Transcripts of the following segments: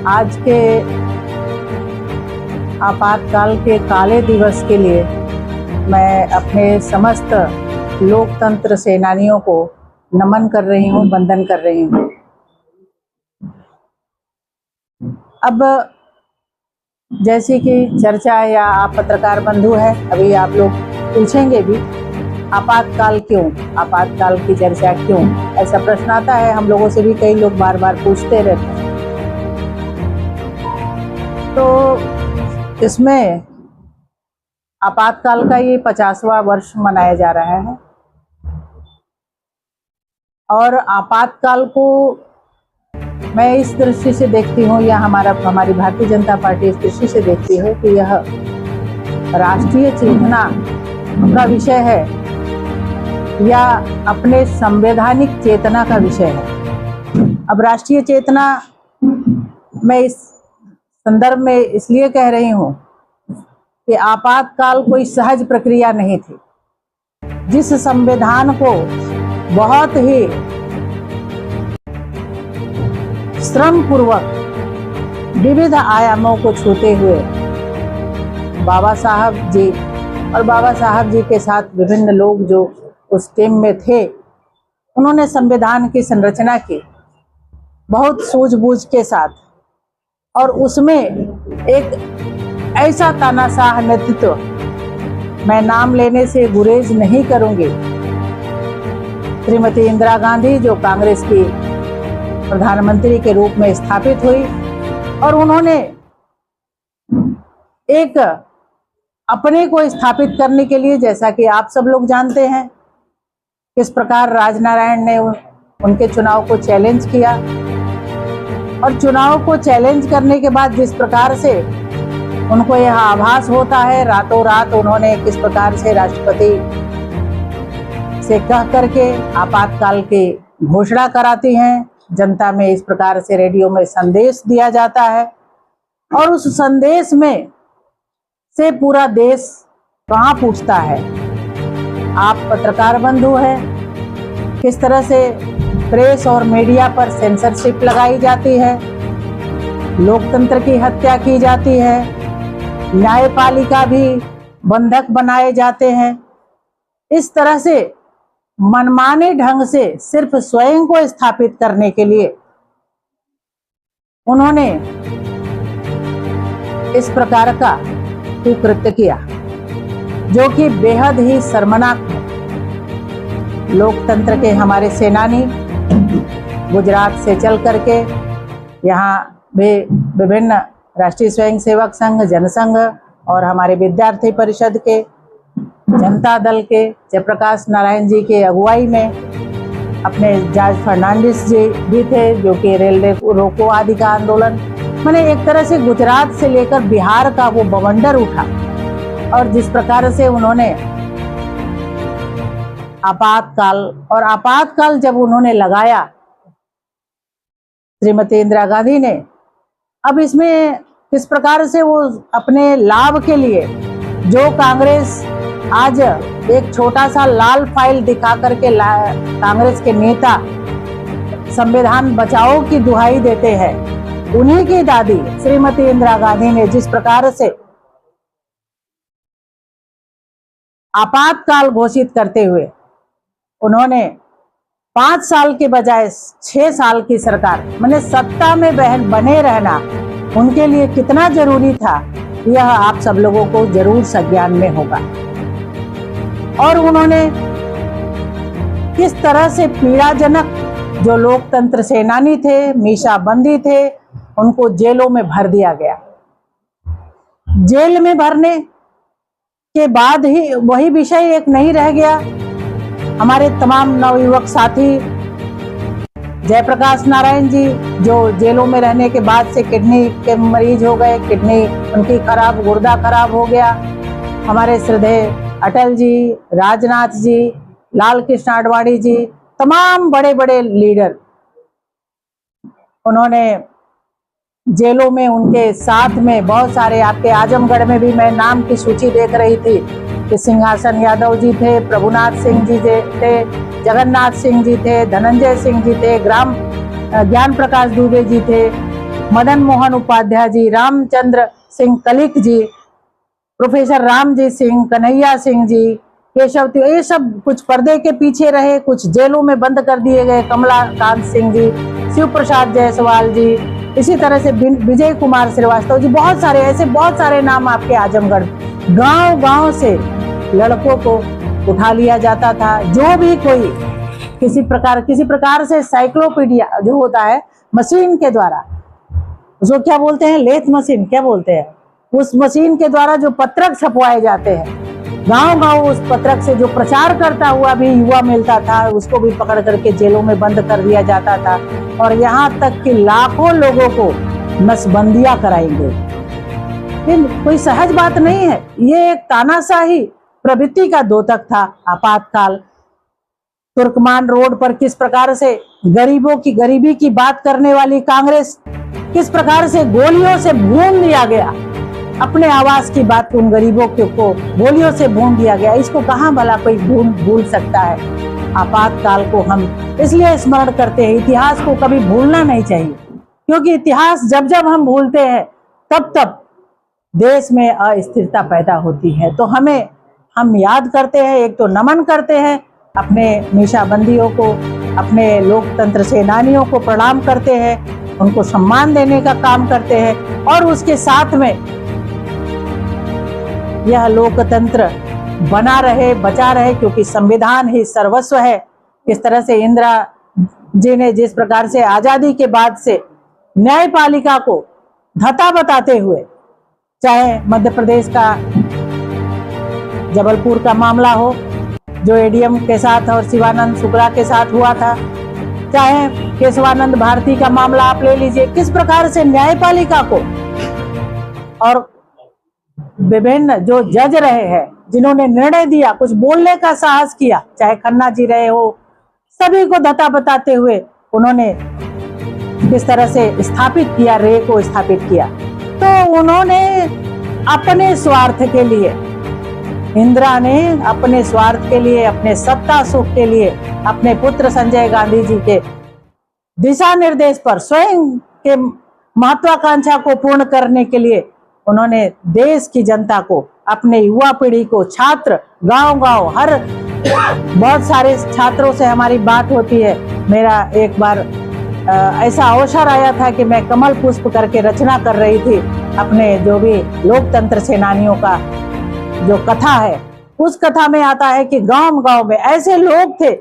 आज के आपातकाल के काले दिवस के लिए मैं अपने समस्त लोकतंत्र सेनानियों को नमन कर रही हूँ, वंदन कर रही हूँ। अब जैसी कि चर्चा या आप पत्रकार बंधु हैं, अभी आप लोग पूछेंगे भी आपातकाल क्यों, आपातकाल की चर्चा क्यों, ऐसा प्रश्न आता है हम लोगों से भी, कई लोग बार बार पूछते रहते हैं। तो इसमें आपातकाल का ये 50वां वर्ष मनाया जा रहा है और आपातकाल को मैं इस दृष्टि से देखती हूँ या हमारी भारतीय जनता पार्टी इस दृष्टि से देखती है कि यह राष्ट्रीय चेतना का विषय है या अपने संवैधानिक चेतना का विषय है। अब राष्ट्रीय चेतना मैं इस संदर्भ में इसलिए कह रही हूँ कि आपातकाल कोई सहज प्रक्रिया नहीं थी। जिस संविधान को बहुत ही श्रम पूर्वक विविध आयामों को छूते हुए बाबा साहब जी और बाबा साहब जी के साथ विभिन्न लोग जो उस टीम में थे, उन्होंने संविधान की संरचना की बहुत सूझबूझ के साथ, और उसमें एक ऐसा तानाशाह नेतृत्व, मैं नाम लेने से गुरेज नहीं करूंगी, श्रीमती इंदिरा गांधी जो कांग्रेस की प्रधानमंत्री के रूप में स्थापित हुई, और उन्होंने एक अपने को स्थापित करने के लिए, जैसा कि आप सब लोग जानते हैं किस प्रकार राजनारायण ने उनके चुनाव को चैलेंज किया, और चुनाव को चैलेंज करने के बाद जिस प्रकार से उनको यह आभास होता है, रातों रात उन्होंने किस प्रकार से राष्ट्रपति से कह करके आपातकाल की घोषणा कराती हैं, जनता में इस प्रकार से रेडियो में संदेश दिया जाता है, और उस संदेश में से पूरा देश कहाँ पूछता है। आप पत्रकार बंधु हैं, किस तरह से प्रेस और मीडिया पर सेंसरशिप लगाई जाती है, लोकतंत्र की हत्या की जाती है, न्यायपालिका भी बंधक बनाए जाते हैं। इस तरह से मनमाने ढंग से सिर्फ स्वयं को स्थापित करने के लिए उन्होंने इस प्रकार का कुकृत्य किया, जो कि बेहद ही शर्मनाक है। लोकतंत्र के हमारे सेनानी गुजरात से चल करके यहाँ भी विभिन्न राष्ट्रीय स्वयंसेवक संघ, जनसंघ और हमारे विद्यार्थी परिषद के, जनता दल के जयप्रकाश नारायण जी के अगुवाई में अपने जॉर्ज फर्नांडिस जी भी थे, जो कि रेलवे रोको आदि का आंदोलन, मैंने एक तरह से गुजरात से लेकर बिहार का वो बवंडर उठा, और जिस प्रकार से उन्होंने आपातकाल जब उन्होंने लगाया श्रीमती इंदिरा गांधी ने, अब इसमें किस प्रकार से वो अपने लाभ के लिए, जो कांग्रेस आज एक छोटा सा लाल फाइल दिखा करके कांग्रेस के नेता संविधान बचाओ की दुहाई देते हैं, उन्हीं की दादी श्रीमती इंदिरा गांधी ने जिस प्रकार से आपातकाल घोषित करते हुए उन्होंने 5 साल के बजाय 6 साल की सरकार, मैंने सत्ता में बने रहना उनके लिए कितना जरूरी था, यह आप सब लोगों को जरूर संज्ञान में होगा। और उन्होंने किस तरह से पीड़ाजनक जो लोकतंत्र सेनानी थे, मीसाबंदी थे, उनको जेलों में भर दिया गया। जेल में भरने के बाद ही वही विषय एक नहीं रह गया, हमारे तमाम नवयुवक साथी जयप्रकाश नारायण जी जो जेलों में रहने के बाद से किडनी के मरीज हो गए, किडनी उनकी खराब, गुर्दा खराब हो गया। हमारे श्रद्धेय अटल जी, राजनाथ जी, लाल कृष्ण आडवाणी जी, तमाम बड़े बड़े लीडर, उन्होंने जेलों में, उनके साथ में बहुत सारे, आपके आजमगढ़ में भी मैं नाम की सूची देख रही थी कि सिंहासन यादव जी थे, प्रभुनाथ सिंह जी थे, जगन्नाथ सिंह जी थे, धनंजय सिंह जी थे, ज्ञान प्रकाश दुबे जी थे, मदन मोहन उपाध्याय जी, रामचंद्र सिंह कलिक जी, प्रोफेसर रामजी सिंह, कन्हैया सिंह जी, केशव, ये सब कुछ पर्दे के पीछे रहे, कुछ जेलों में बंद कर दिए गए, कमलाकांत सिंह जी, शिव प्रसाद जायसवाल जी, इसी तरह से विजय कुमार श्रीवास्तव जी, बहुत सारे ऐसे बहुत सारे नाम आपके आजमगढ़ गांव-गांव से लड़कों को उठा लिया जाता था। जो भी कोई किसी प्रकार से साइक्लोपीडिया जो होता है मशीन के द्वारा, उसको क्या बोलते हैं, लेथ मशीन क्या बोलते हैं, उस मशीन के द्वारा जो पत्रक छपवाए जाते हैं गांव-गांव, उस पत्रक से जो प्रचार करता हुआ भी युवा मिलता था, उसको भी पकड़ करके जेलों में बंद कर दिया जाता था। और यहाँ तक कि लाखों लोगों को नसबंदियां कराएंगे। कोई सहज बात नहीं है, ये एक तानाशाही प्रवृत्ति का द्योतक था आपातकाल। तुर्कमान रोड पर किस प्रकार से गरीबों की गरीबी की बात करने वाली कांग्रेस, किस प्रकार से गोलियों से भून दिया गया, अपने आवास की बात उन गरीबों को गोलियों से भून दिया गया। इसको कहां भला कोई भूल सकता है। आपातकाल को हम इसलिए स्मरण करते हैं, इतिहास को कभी भूलना नहीं चाहिए, क्योंकि इतिहास जब हम भूलते हैं तब देश में अस्थिरता पैदा होती है। तो हम याद करते हैं, एक तो नमन करते हैं अपने मीसाबंदियों को, अपने लोकतंत्र सेनानियों को प्रणाम करते हैं, उनको सम्मान देने का काम करते हैं, और उसके साथ में यह लोकतंत्र बना रहे, बचा रहे, क्योंकि संविधान ही सर्वस्व है। इस तरह से इंदिरा जी ने जिस प्रकार से आजादी के बाद से न्यायपालिका को धता बताते हुए, चाहे मध्य प्रदेश का जबलपुर का मामला हो जो एडीएम के साथ और शिवानंद शुक्ला के साथ हुआ था, चाहे केशवानंद भारती का मामला आप ले लीजिए, किस प्रकार से न्यायपालिका को और विभिन्न जो जज रहे हैं, जिन्होंने निर्णय दिया, कुछ बोलने का साहस किया, चाहे खन्ना जी रहे हो, सभी को धता बताते हुए उन्होंने किस तरह से स्थापित किया, रे को स्थापित किया। तो उन्होंने अपने स्वार्थ के लिए, इंदिरा ने अपने स्वार्थ के लिए, अपने सत्ता सुख के लिए, अपने पुत्र संजय गांधी जी के दिशा निर्देश पर, स्वयं के महत्वाकांक्षा को पूर्ण करने के लिए उन्होंने देश की जनता को, अपने युवा पीढ़ी को, छात्र गांव-गांव, हर बहुत सारे छात्रों से हमारी बात होती है। मेरा एक बार ऐसा अवसर आया था कि मैं कमल पुष्प करके रचना कर रही थी, अपने जो भी लोकतंत्र सेनानियों का जो कथा है, उस कथा में आता है कि गांव-गांव में ऐसे लोग थे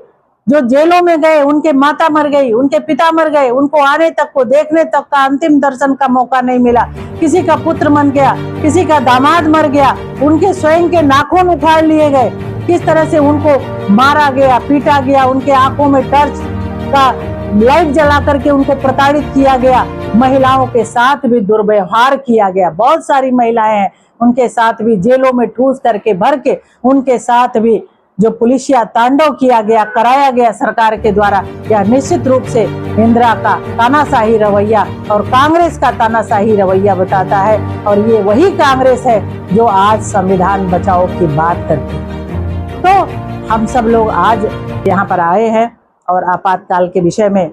जो जेलों में गए, उनके माता मर गई, उनके पिता मर गए, उनको आने तक को, देखने तक का, अंतिम दर्शन का मौका नहीं मिला, किसी का पुत्र मर गया, किसी का दामाद मर गया, उनके स्वयं के नाखून उखाड़ लिए गए, किस तरह से उनको मारा गया, पीटा गया, उनके आंखों में टर्च का लाइट जला करके उनको प्रताड़ित किया गया, महिलाओं के साथ भी दुर्व्यवहार किया गया, बहुत सारी महिलाएं हैं, उनके साथ भी जेलों में ठूस करके भर के उनके साथ भी जो पुलिसिया तांडव किया गया, कराया गया सरकार के द्वारा। यह निश्चित रूप से इंदिरा का तानाशाही रवैया और कांग्रेस का तानाशाही रवैया बताता है, और ये वही कांग्रेस है जो आज संविधान बचाओ की बात करती है। तो हम सब लोग आज यहाँ पर आए हैं और आपातकाल के विषय में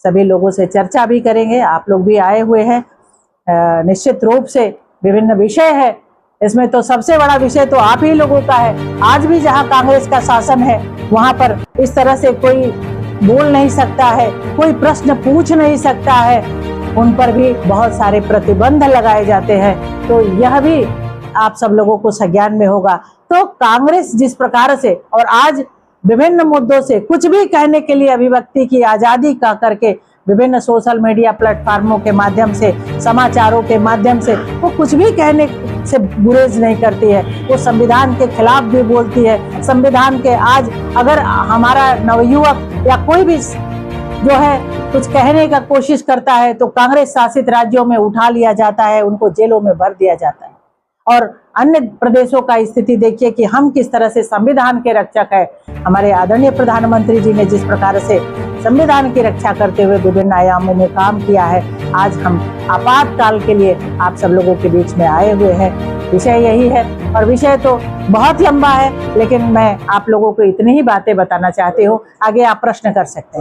सभी लोगों से चर्चा भी करेंगे। आप लोग भी आए हुए हैं, निश्चित रूप से विभिन्न विषय है, इसमें तो सबसे बड़ा विषय तो आप ही लोगों का है। आज भी जहां कांग्रेस का शासन है वहां पर इस तरह से कोई बोल नहीं सकता है, कोई प्रश्न पूछ नहीं सकता है, उन पर भी बहुत सारे प्रतिबंध लगाए जाते हैं। तो यह भी आप सब लोगों को संज्ञान में होगा। तो कांग्रेस जिस प्रकार से और आज विभिन्न मुद्दों से कुछ भी कहने के लिए, अभिव्यक्ति की आजादी का करके विभिन्न सोशल मीडिया प्लेटफार्मों के माध्यम से, समाचारों के माध्यम से वो कुछ भी कहने से गुरेज नहीं करती है, वो संविधान के खिलाफ भी बोलती है। संविधान के आज अगर हमारा नवयुवक या कोई भी जो है कुछ कहने का कोशिश करता है तो कांग्रेस शासित राज्यों में उठा लिया जाता है, उनको जेलों में भर दिया जाता है। और अन्य प्रदेशों का स्थिति देखिए कि हम किस तरह से संविधान के रक्षक है। हमारे आदरणीय प्रधानमंत्री जी ने जिस प्रकार से संविधान की रक्षा करते हुए विभिन्न आयामों में काम किया है, आज हम आपातकाल के लिए आप सब लोगों के बीच में आए हुए हैं। विषय यही है, और विषय तो बहुत लंबा है, लेकिन मैं आप लोगों को इतनी ही बातें बताना चाहती हूँ। आगे आप प्रश्न कर सकते हैं।